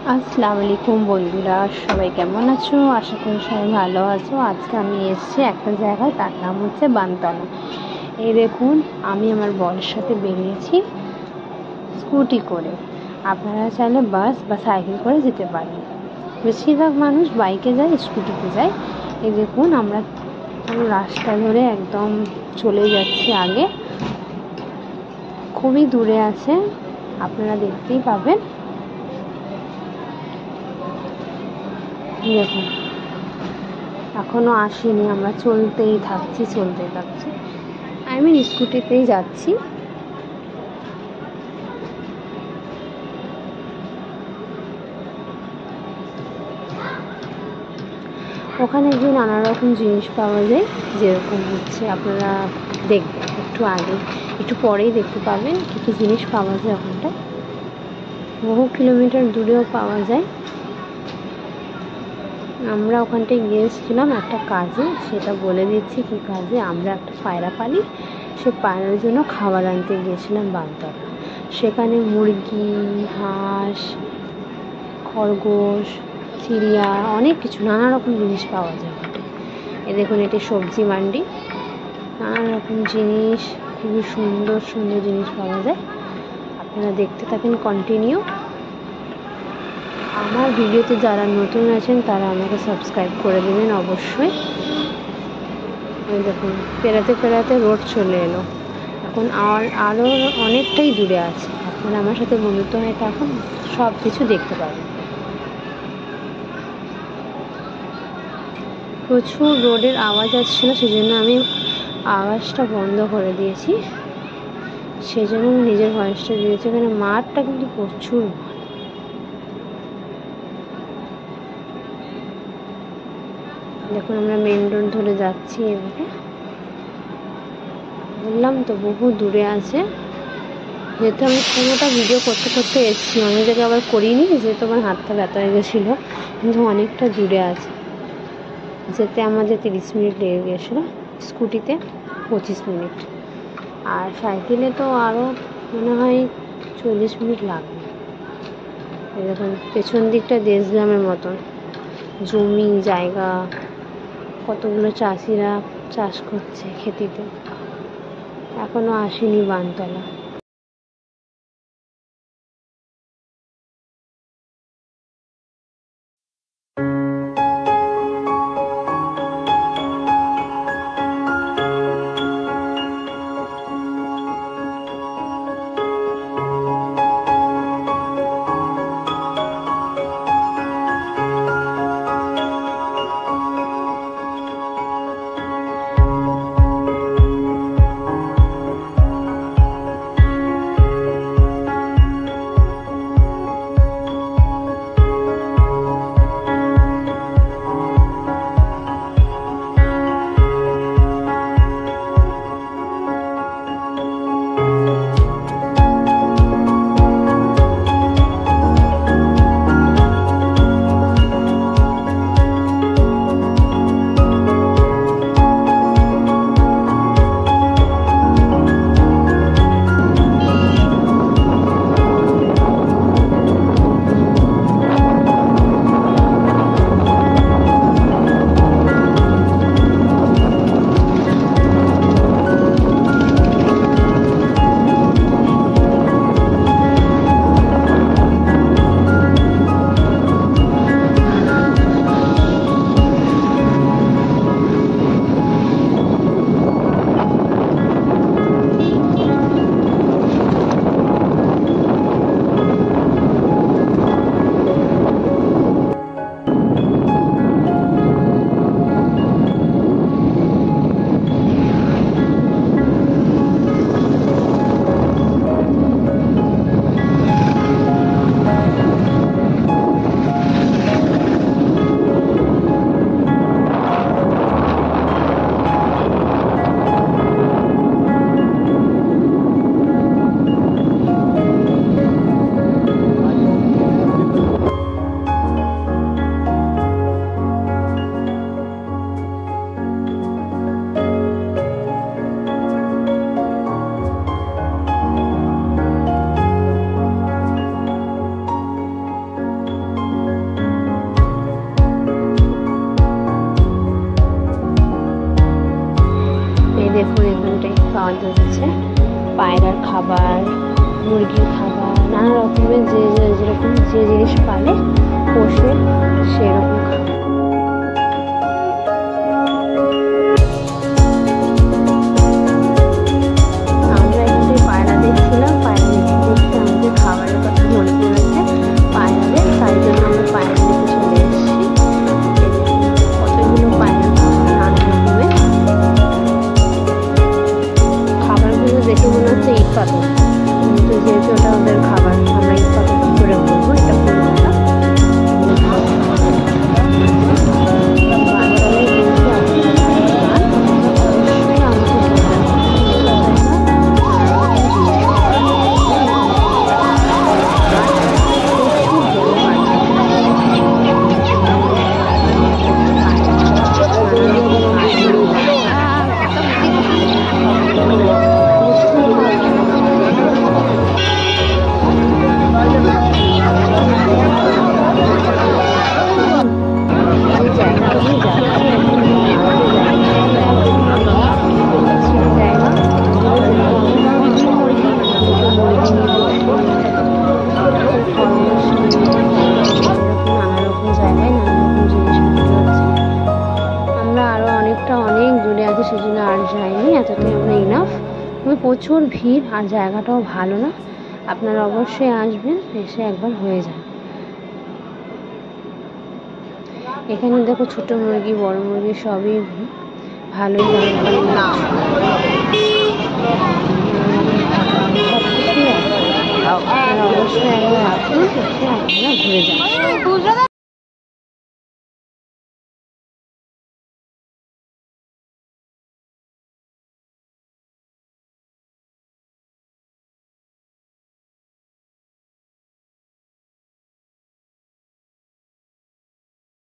আসসালামু আলাইকুম বন্ধুরা, সবাই কেমন আছো? আশা করি সবাই ভালো আছো। আজকে আমি এসেছি একটা জায়গায়, তার নাম হচ্ছে বানতলা। এই দেখুন, আমি আমার বরের সাথে বেরিয়েছি স্কুটি করে। আপনারা চাইলে বাস বা সাইকেল করে যেতে পারেন। বেশিরভাগ মানুষ বাইকে যায়, স্কুটিতে যায়। এই দেখুন, আমরা পুরো রাস্তা ধরে একদম চলে যাচ্ছি আগে। খুবই দূরে আছে, আপনারা দেখতেই পাবেন। দেখুন, এখনো আসেনি, আমরা চলতেই থাকছি। আমি স্কুটিতেই যাচ্ছি। ওখানে গিয়ে নানা রকম জিনিস পাওয়া যায়, যেরকম হচ্ছে আপনারা দেখবেন একটু পরেই দেখতে পাবেন কী কী জিনিস পাওয়া যায় ওখানটায়। বহু কিলোমিটার দূরেও পাওয়া যায়। আমরা ওখানটায় গিয়েছিলাম একটা কাজে, সেটা বলে দিচ্ছি কী কাজে। আমরা একটা পায়রা পালি, সে পায়রার জন্য খাবার আনতে গিয়েছিলাম বানতলা। সেখানে মুরগি, হাঁস, খরগোশ, চিড়িয়া, অনেক কিছু নানা রকম জিনিস পাওয়া যায় ওখানে। এই দেখুন, এটি সবজি মান্ডি। নানা রকম জিনিস, খুবই সুন্দর সুন্দর জিনিস পাওয়া যায়। আপনারা দেখতে থাকেন কন্টিনিউ। আমার ভিডিওতে যারা নতুন আছেন তারা আমাকে সাবস্ক্রাইব করে দেবেন অবশ্যই। ওই দেখুন, পেরাতে রোড চলে এলো। এখন আরও অনেকটাই দূরে আছে। আপনারা আমার সাথে বন্ধুত্ব হয়ে থাকুন, সব কিছু দেখতে পাবেন। প্রচুর রোডের আওয়াজ আসছিল, সেজন্য আমি আওয়াজটা বন্ধ করে দিয়েছি। সেজন্য আমি নিজের ভয়েসটা দিয়েছি। এখানে মাঠটা কিন্তু প্রচুর। দেখুন, আমরা মেন রোড ধরে যাচ্ছি। এবারে বললাম তো, বহু দূরে আছে। যেহেতু আমি পুরোটা ভিডিও করতে করতে এসেছি, অনেক জায়গায় আবার করিনি, যেহেতু আমার হাতটা ব্যথা হয়ে গেছিলো। কিন্তু অনেকটা দূরে আছে, যেতে আমাদের 30 মিনিট লেগে গেছিলো, স্কুটিতে 25 মিনিট, আর সাইকেলে তো আরও মনে হয় 40 মিনিট লাগবে। দেখুন, পেছন দিকটা দেশ গ্রামের মতন জমি জায়গা, কতগুলো চাষিরা চাষ করছে খেতিতে। এখনো আসেনি বানতলা। হাঁস পালে পোষে সেরকম খাবার। আমরা এখানে পায়রা দেখছিলাম, পায়রা দেখতে দেখতে আমাদের খাবারের কথা মনে পড়েছে পায়রাদের, তাই জন্য আমরা পায়রা দেখতে চলে এসেছি। কতগুলো পায়রা নানা রকমের খাবারগুলো দেখে মনে হচ্ছে ইট পাথর, কিন্তু যেহেতু ওটা ওদের খাবার আমরা ইট পাথর করে বলবো, এটা পুরোটা অনেক দূরে আছে, সেজন্য আর যাইনি, এতটাই আমরা ইনাফ। প্রচুর ভিড় আর জায়গাটাও ভালো না, আপনারা অবশ্যই আসবেন, এসে একবার হয়ে যান। এখানে দেখো ছোট মুরগি বড় মুরগি সবই ভালোই অবশ্যই একবার আসুন, এসে আপনারা ঘুরে যান।